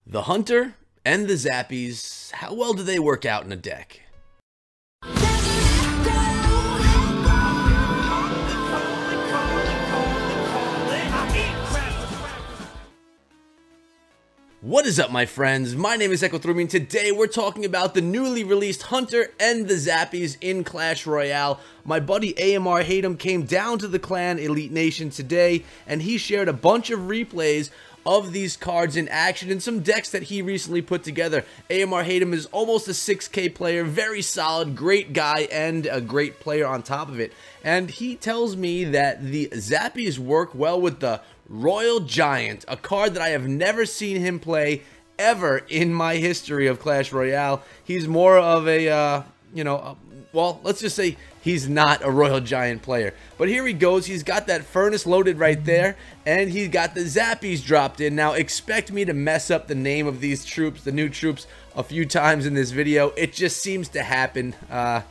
The Hunter and the Zappies, how well do they work out in a deck? What is up, my friends? My name is Echo3, and today we're talking about the newly released Hunter and the Zappies in Clash Royale. My buddy AMR Hatem came down to the Clan Elite Nation today, and he shared a bunch of replays of these cards in action and some decks that he recently put together. AMR Hatem is almost a 6K player, very solid, great guy, and a great player on top of it. And he tells me that the Zappies work well with the Royal Giant, a card that I have never seen him play ever in my history of Clash Royale. He's more of a, well, let's just say he's not a Royal Giant player. But here he goes. He's got that Furnace loaded right there, and he's got the Zappies dropped in. Now, expect me to mess up the name of these troops, the new troops, a few times in this video. It just seems to happen.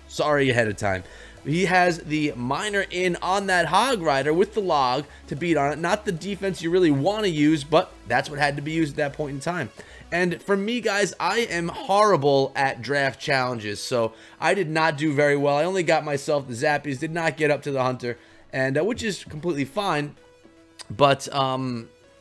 Sorry ahead of time. He has the Miner in on that Hog Rider with the log to beat on it. Not the defense you really want to use, but that's what had to be used at that point in time. And for me, guys, I am horrible at draft challenges, so I did not do very well. I only got myself the Zappies, did not get up to the Hunter, and which is completely fine. But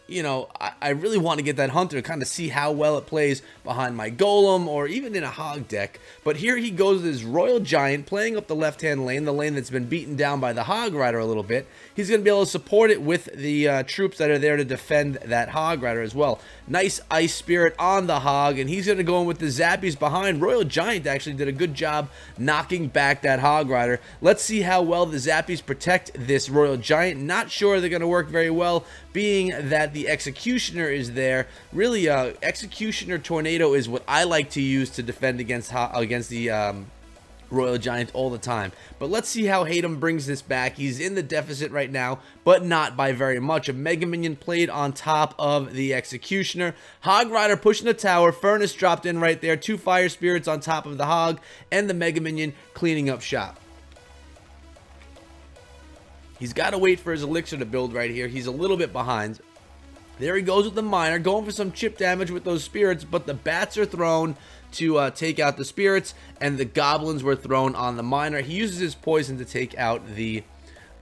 you know, I really want to get that Hunter, kind of see how well it plays behind my Golem or even in a Hog deck. But here he goes with his Royal Giant playing up the left-hand lane, the lane that's been beaten down by the Hog Rider a little bit. He's going to be able to support it with the troops that are there to defend that Hog Rider as well. Nice Ice Spirit on the Hog, and he's going to go in with the Zappies behind. Royal Giant actually did a good job knocking back that Hog Rider. Let's see how well the Zappies protect this Royal Giant. Not sure they're going to work very well, being that the Executioner is there. Really, Executioner Tornado is what I like to use to defend against the Royal Giant all the time. But let's see how Hatem brings this back. He's in the deficit right now, but not by very much. A Mega Minion played on top of the Executioner. Hog Rider pushing the tower. Furnace dropped in right there. 2 Fire Spirits on top of the Hog, and the Mega Minion cleaning up shop. He's got to wait for his Elixir to build right here. He's a little bit behind. There he goes with the Miner, going for some chip damage with those Spirits, but the Bats are thrown to take out the Spirits, and the Goblins were thrown on the Miner. He uses his Poison to take out the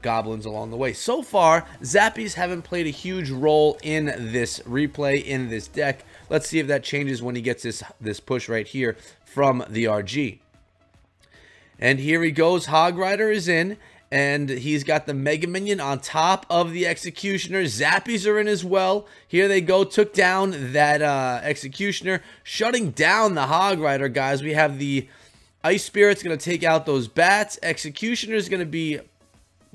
Goblins along the way. So far, Zappies haven't played a huge role in this replay, in this deck. Let's see if that changes when he gets this push right here from the RG. And here he goes. Hog Rider is in, and he's got the Mega Minion on top of the Executioner. Zappies are in as well. Here they go. Took down that Executioner, shutting down the Hog Rider, guys. We have the Ice Spirit's going to take out those Bats. Executioner's going to be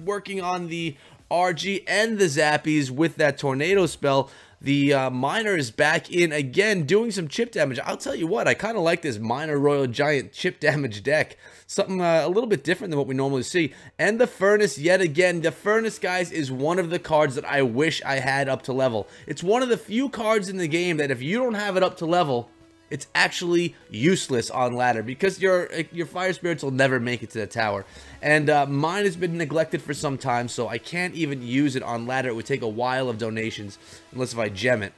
working on the RG and the Zappies with that Tornado spell. The Miner is back in again, doing some chip damage. I'll tell you what, I kind of like this Miner Royal Giant chip damage deck. Something a little bit different than what we normally see. And the Furnace yet again. The Furnace, guys, is one of the cards that I wish I had up to level. It's one of the few cards in the game that if you don't have it up to level, it's actually useless on ladder, because your Fire Spirits will never make it to the tower. And mine has been neglected for some time, so I can't even use it on ladder. It would take a while of donations, unless if I gem it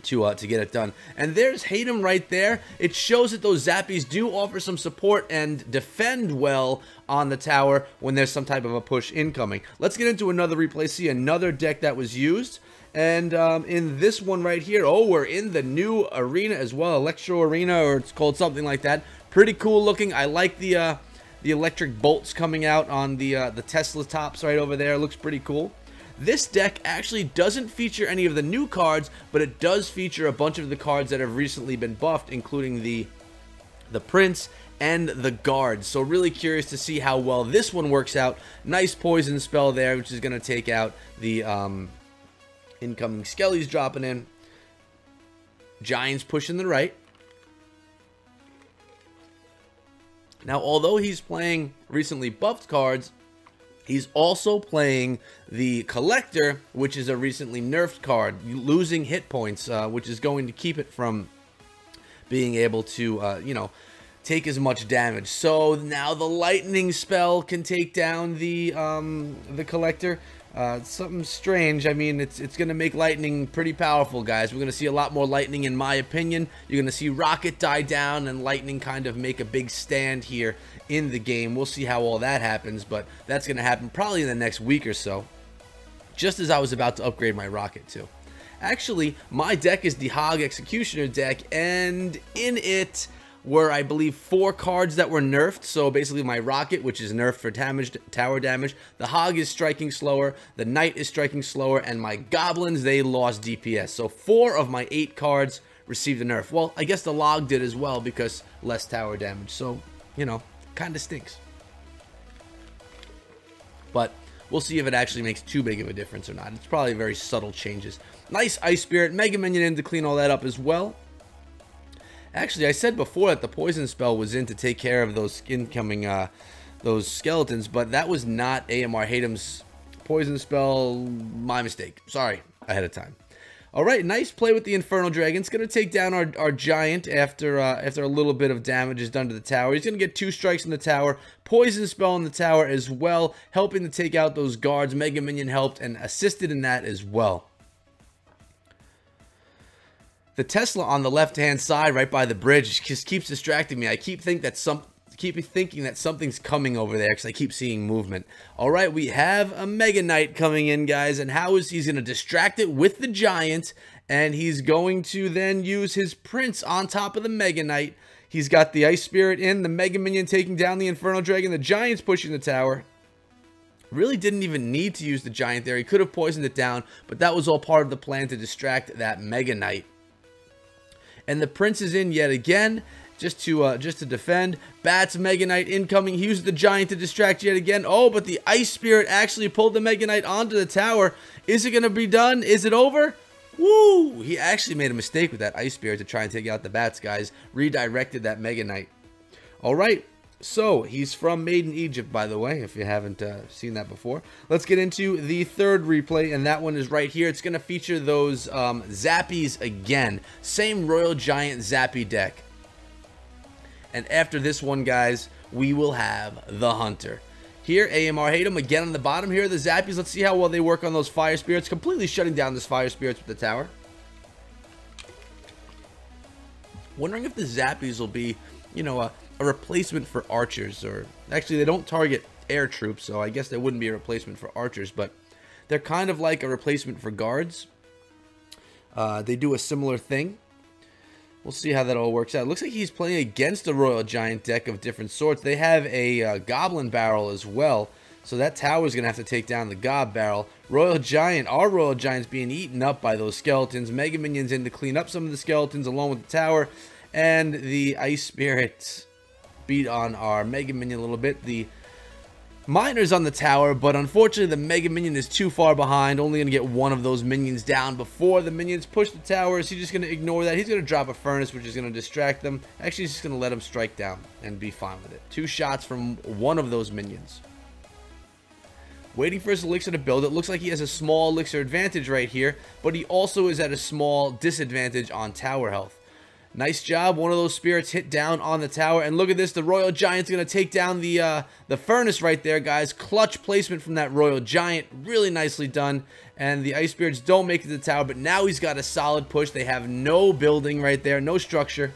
to get it done. And there's Hatem right there. It shows that those Zappies do offer some support and defend well on the tower when there's some type of a push incoming. Let's get into another replay, see another deck that was used. And in this one right here, oh, we're in the new arena as well, Electro Arena, or it's called something like that. Pretty cool looking. I like the electric bolts coming out on the Tesla tops right over there. Looks pretty cool. This deck actually doesn't feature any of the new cards, but it does feature a bunch of the cards that have recently been buffed, including the Prince and the Guards. So really curious to see how well this one works out. Nice poison spell there, which is going to take out the incoming Skellies dropping in. Giants pushing the right. Now, although he's playing recently buffed cards, he's also playing the Collector, which is a recently nerfed card, losing hit points, which is going to keep it from being able to, you know, take as much damage. So now the Lightning spell can take down the Collector. Something strange. I mean, it's going to make lightning pretty powerful, guys. We're going to see a lot more lightning, in my opinion. You're going to see rocket die down and lightning kind of make a big stand here in the game. We'll see how all that happens, but that's going to happen probably in the next week or so, just as I was about to upgrade my rocket too. Actually, my deck is the Hog Executioner deck, and in it were, I believe, 4 cards that were nerfed. So basically my Rocket, which is nerfed for damage, tower damage, the Hog is striking slower, the Knight is striking slower, and my Goblins, they lost DPS. So 4 of my 8 cards received a nerf. Well, I guess the Log did as well because less tower damage. So, you know, kind of stinks. But we'll see if it actually makes too big of a difference or not. It's probably very subtle changes. Nice Ice Spirit, Mega Minion in to clean all that up as well. Actually, I said before that the poison spell was in to take care of those incoming, those skeletons, but that was not AMR Hatem's poison spell. My mistake. Sorry, ahead of time. All right, nice play with the Infernal Dragon. It's going to take down our giant after a little bit of damage is done to the tower. He's going to get 2 strikes in the tower, poison spell in the tower as well, helping to take out those guards. Mega Minion helped and assisted in that as well. The Tesla on the left-hand side, right by the bridge, just keeps distracting me. I keep thinking that something's coming over there because I keep seeing movement. All right, we have a Mega Knight coming in, guys, and he's going to distract it with the Giant, and he's going to then use his Prince on top of the Mega Knight. He's got the Ice Spirit in, the Mega Minion taking down the Infernal Dragon, the Giant's pushing the tower. Really didn't even need to use the Giant there. He could have poisoned it down, but that was all part of the plan to distract that Mega Knight. And the Prince is in yet again, just to defend. Bats Mega Knight incoming. He used the Giant to distract yet again. Oh, but the Ice Spirit actually pulled the Mega Knight onto the tower. Is it going to be done? Is it over? Woo! He actually made a mistake with that Ice Spirit to try and take out the bats, guys. Redirected that Mega Knight. All right. So, he's from Made in Egypt, by the way, if you haven't seen that before. Let's get into the third replay, and that one is right here. It's going to feature those Zappies again. Same Royal Giant Zappy deck. And after this one, guys, we will have the Hunter. Here, AMR Hatem again on the bottom. Here are the Zappies. Let's see how well they work on those Fire Spirits. Completely shutting down this Fire Spirits with the tower. Wondering if the Zappies will be, you know, a replacement for archers, or actually they don't target air troops, so I guess they wouldn't be a replacement for archers, but they're kind of like a replacement for guards. They do a similar thing. We'll see how that all works out. It looks like he's playing against a Royal Giant deck of different sorts. They have a Goblin Barrel as well, so that tower is going to have to take down the Gob Barrel. Royal Giant, our Royal Giant's being eaten up by those skeletons. Mega Minions in to clean up some of the skeletons along with the tower, and the Ice Spirit beat on our Mega Minion a little bit. The Miner's on the tower, but unfortunately the Mega Minion is too far behind. Only going to get one of those minions down before the minions push the towers. He's just going to ignore that. He's going to drop a Furnace, which is going to distract them. Actually, he's just going to let him strike down and be fine with it. 2 shots from one of those minions. Waiting for his elixir to build. It looks like he has a small elixir advantage right here, but he also is at a small disadvantage on tower health. Nice job. One of those spirits hit down on the tower. And look at this. The Royal Giant's going to take down the Furnace right there, guys. Clutch placement from that Royal Giant. Really nicely done. And the Ice Spirits don't make it to the tower, but now he's got a solid push. They have no building right there. No structure.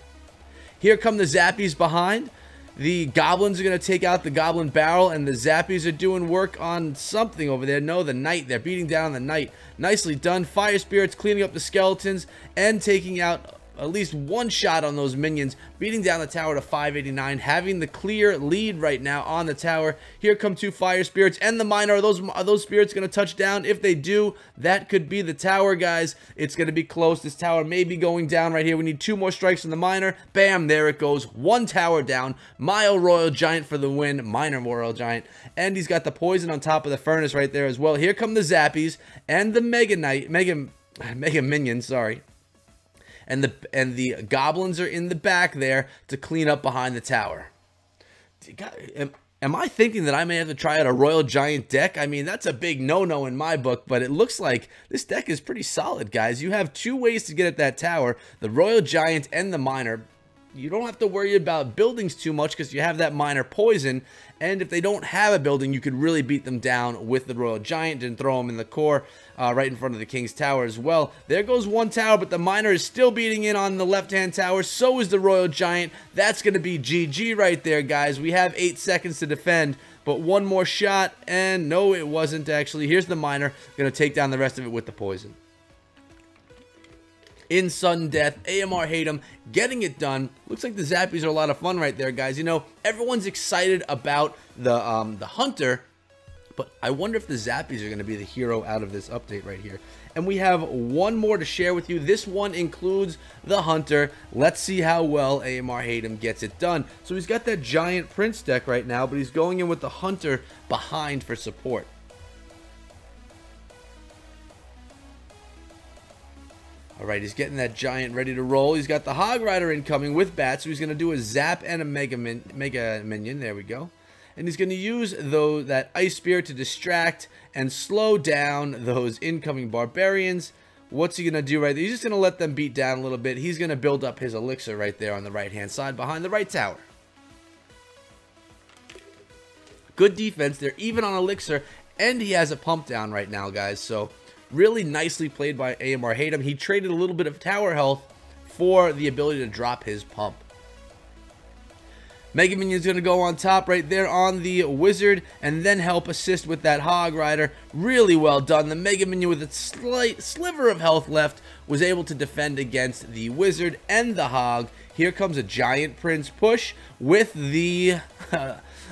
Here come the Zappies behind. The Goblins are going to take out the Goblin Barrel, and the Zappies are doing work on something over there. No, the Knight. They're beating down the Knight. Nicely done. Fire Spirits cleaning up the skeletons and taking out at least one shot on those minions, beating down the tower to 589, having the clear lead right now on the tower. Here come 2 Fire Spirits and the Miner. Are those spirits going to touch down? If they do, that could be the tower, guys. It's going to be close. This tower may be going down right here. We need 2 more strikes from the Miner. Bam, there it goes. 1 tower down. Mile Royal Giant for the win. Miner Royal Giant. And he's got the poison on top of the Furnace right there as well. Here come the Zappies and the Mega Minion, sorry. And the Goblins are in the back there to clean up behind the tower. Am I thinking that I may have to try out a Royal Giant deck? I mean, that's a big no-no in my book, but it looks like this deck is pretty solid, guys. You have 2 ways to get at that tower, the Royal Giant and the Miner. you don't have to worry about buildings too much because you have that minor poison. And if they don't have a building, you could really beat them down with the Royal Giant and throw them in the core right in front of the King's Tower as well. There goes one tower, but the Miner is still beating in on the left-hand tower. So is the Royal Giant. That's going to be GG right there, guys. We have 8 seconds to defend, but one more shot, and no, it wasn't actually. Here's the Miner, going to take down the rest of it with the poison. In sudden death, AMR Hatem getting it done. Looks like the Zappies are a lot of fun right there, guys. You know, everyone's excited about the Hunter, but I wonder if the Zappies are going to be the hero out of this update right here. And we have one more to share with you. This one includes the Hunter. Let's see how well AMR Hatem gets it done. So he's got that Giant Prince deck right now, but he's going in with the Hunter behind for support. Alright, he's getting that Giant ready to roll. He's got the Hog Rider incoming with Bats, so he's going to do a Zap and a Mega Minion. There we go. And he's going to use that Ice Spear to distract and slow down those incoming Barbarians. What's he going to do right there? He's just going to let them beat down a little bit. He's going to build up his Elixir right there on the right-hand side behind the right tower. Good defense. They're even on Elixir, and he has a pump down right now, guys. So really nicely played by AMR Hatem. He traded a little bit of tower health for the ability to drop his pump. Mega Minion's going to go on top right there on the Wizard and then help assist with that Hog Rider. Really well done. The Mega Minion with a slight sliver of health left was able to defend against the Wizard and the Hog. Here comes a Giant Prince push with the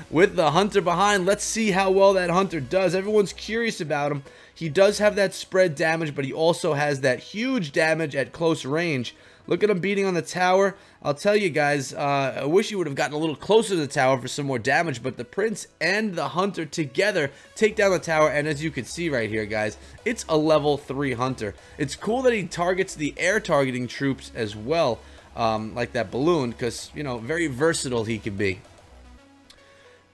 with the Hunter behind. Let's see how well that Hunter does. Everyone's curious about him. He does have that spread damage, but he also has that huge damage at close range. Look at him beating on the tower. I'll tell you guys, I wish he would have gotten a little closer to the tower for some more damage, but the Prince and the Hunter together take down the tower, and as you can see right here, guys, it's a level 3 Hunter. It's cool that he targets the air targeting troops as well, like that balloon, because, you know, very versatile he can be.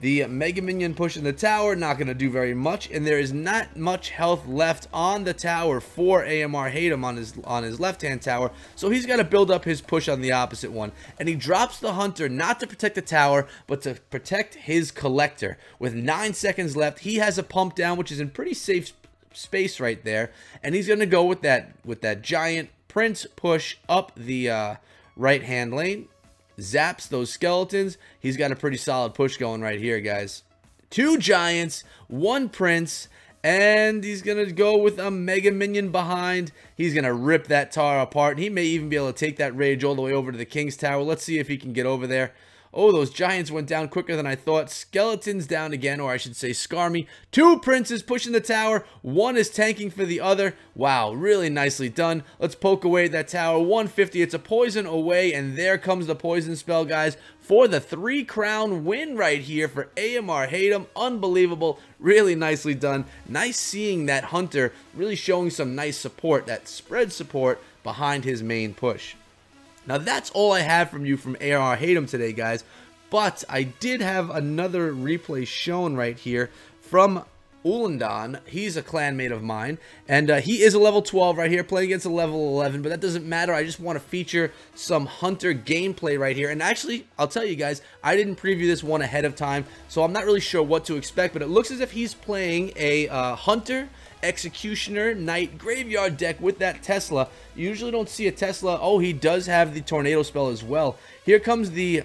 The Mega Minion pushing the tower, not going to do very much, and there is not much health left on the tower for AMR Hatem on his left-hand tower, so he's got to build up his push on the opposite one, and he drops the Hunter not to protect the tower, but to protect his Collector. With 9 seconds left, he has a pump down, which is in pretty safe space right there, and he's going to go with that Giant Prince push up the right-hand lane. Zaps those skeletons. He's got a pretty solid push going right here, guys. 2 Giants, 1 Prince, and he's going to go with a Mega Minion behind. He's going to rip that tower apart. He may even be able to take that Rage all the way over to the King's Tower. Let's see if he can get over there. Oh, those Giants went down quicker than I thought. Skeletons down again, or I should say Skarmy. 2 Princes pushing the tower. 1 is tanking for the other. Wow, really nicely done. Let's poke away at that tower. 150. It's a poison away, and there comes the poison spell, guys, for the 3 crown win right here for AMR Hatem. Unbelievable. Really nicely done. Nice seeing that Hunter really showing some nice support, that spread support behind his main push. Now, that's all I have from you from AMR Hatem today, guys. But I did have another replay shown right here from Ulandan. He's a clanmate of mine, and he is a level 12 right here, playing against a level 11, but that doesn't matter. I just want to feature some Hunter gameplay right here. And actually, I'll tell you guys, I didn't preview this one ahead of time, so I'm not really sure what to expect, but it looks as if he's playing a Hunter Executioner Knight Graveyard deck with that Tesla. You usually don't see a Tesla. Oh, he does have the Tornado spell as well. Here comes the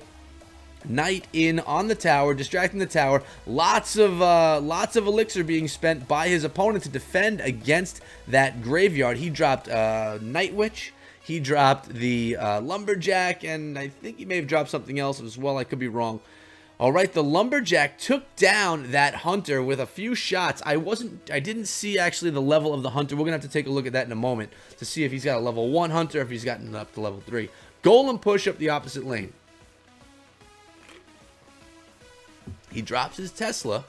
Knight in on the tower, distracting the tower. Lots of elixir being spent by his opponent to defend against that graveyard. He dropped Night Witch. He dropped the Lumberjack, and I think he may have dropped something else as well. I could be wrong. Alright, the Lumberjack took down that Hunter with a few shots. I didn't see actually the level of the Hunter. We're going to have to take a look at that in a moment to see if he's got a level 1 Hunter, if he's gotten up to level 3. Golem push up the opposite lane. He drops his Tesla.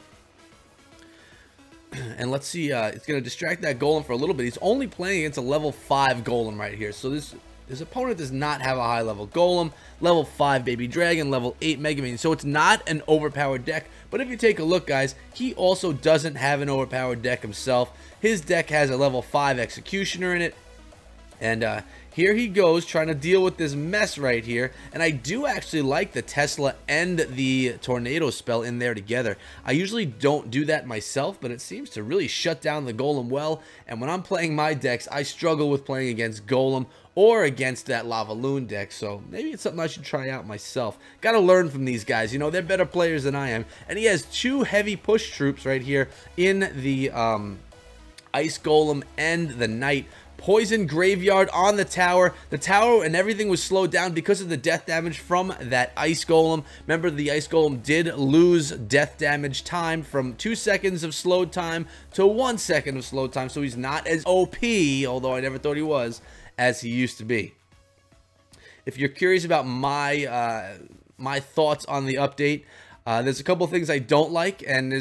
And let's see, it's going to distract that Golem for a little bit. He's only playing against a level 5 Golem right here. So his opponent does not have a high level Golem, level 5 Baby Dragon, level 8 Mega Minion. So it's not an overpowered deck. But if you take a look, guys, he also doesn't have an overpowered deck himself. His deck has a level 5 Executioner in it. And here he goes trying to deal with this mess right here. And I do actually like the Tesla and the Tornado spell in there together. I usually don't do that myself, but it seems to really shut down the Golem well. And when I'm playing my decks, I struggle with playing against Golem or against that Lava Loon deck, so maybe it's something I should try out myself. Gotta learn from these guys, you know, they're better players than I am. And he has 2 heavy push troops right here in the Ice Golem and the Knight. Poison Graveyard on the tower. The tower and everything was slowed down because of the death damage from that Ice Golem. Remember, the Ice Golem did lose death damage time from 2 seconds of slowed time to 1 second of slowed time, so he's not as OP, although I never thought he was, as he used to be. If you're curious about my my thoughts on the update, there's a couple things I don't like, and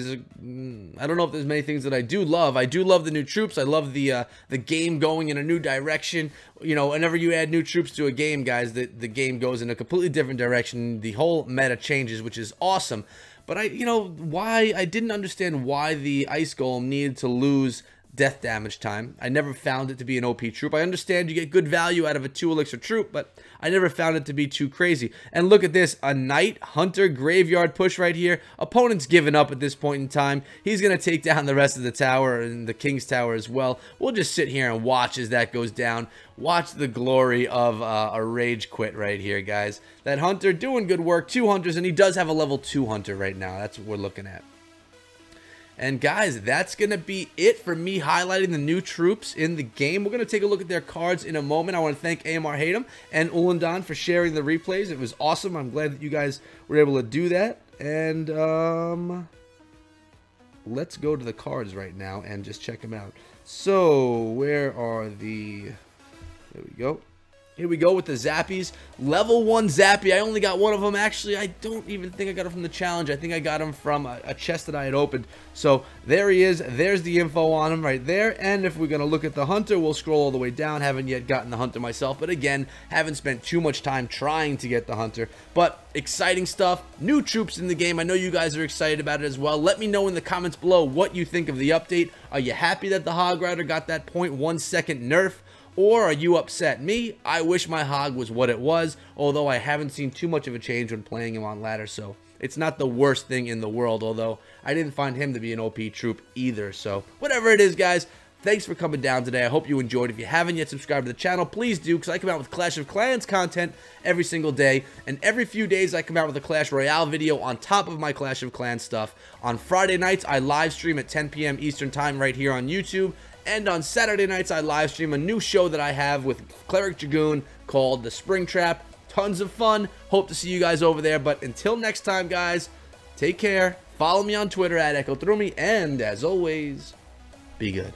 I don't know if there's many things that I do love. I do love the new troops. I love the game going in a new direction. You know, whenever you add new troops to a game, guys, the game goes in a completely different direction. The whole meta changes, which is awesome. But I didn't understand why the Ice Golem needed to lose death damage time. I never found it to be an OP troop. I understand you get good value out of a 2 elixir troop, but I never found it to be too crazy. And look at this, a Knight Hunter Graveyard push right here. Opponent's given up at this point in time. He's going to take down the rest of the tower and the King's Tower as well. We'll just sit here and watch as that goes down. Watch the glory of a rage quit right here, guys. That Hunter doing good work. 2 Hunters, and he does have a level 2 Hunter right now. That's what we're looking at. And guys, that's going to be it for me highlighting the new troops in the game. We're going to take a look at their cards in a moment. I want to thank AMR Hatem and Ulandan for sharing the replays. It was awesome. I'm glad that you guys were able to do that. And let's go to the cards right now and just check them out. So, where are the... There we go. Here we go with the Zappies. Level 1 Zappy. I only got one of them. Actually, I don't even think I got him from the challenge. I think I got him from a chest that I had opened. So there he is. There's the info on him right there. And if we're going to look at the Hunter, we'll scroll all the way down. Haven't yet gotten the Hunter myself. But again, haven't spent too much time trying to get the Hunter. But exciting stuff. New troops in the game. I know you guys are excited about it as well. Let me know in the comments below what you think of the update. Are you happy that the Hog Rider got that 0.1 second nerf? Or are you upset? Me, I wish my Hog was what it was, although I haven't seen too much of a change when playing him on ladder, so it's not the worst thing in the world, although I didn't find him to be an OP troop either. So whatever it is, guys, thanks for coming down today. I hope you enjoyed. If you haven't yet subscribed to the channel, please do, because I come out with Clash of Clans content every single day, and every few days I come out with a Clash Royale video on top of my Clash of Clans stuff. On Friday nights, I live stream at 10 p.m. Eastern Time right here on YouTube. And on Saturday nights, I live stream a new show that I have with Cleric Dragoon called The Spring Trap. Tons of fun. Hope to see you guys over there. But until next time, guys, take care. Follow me on Twitter at EchoThroughMe. And as always, be good.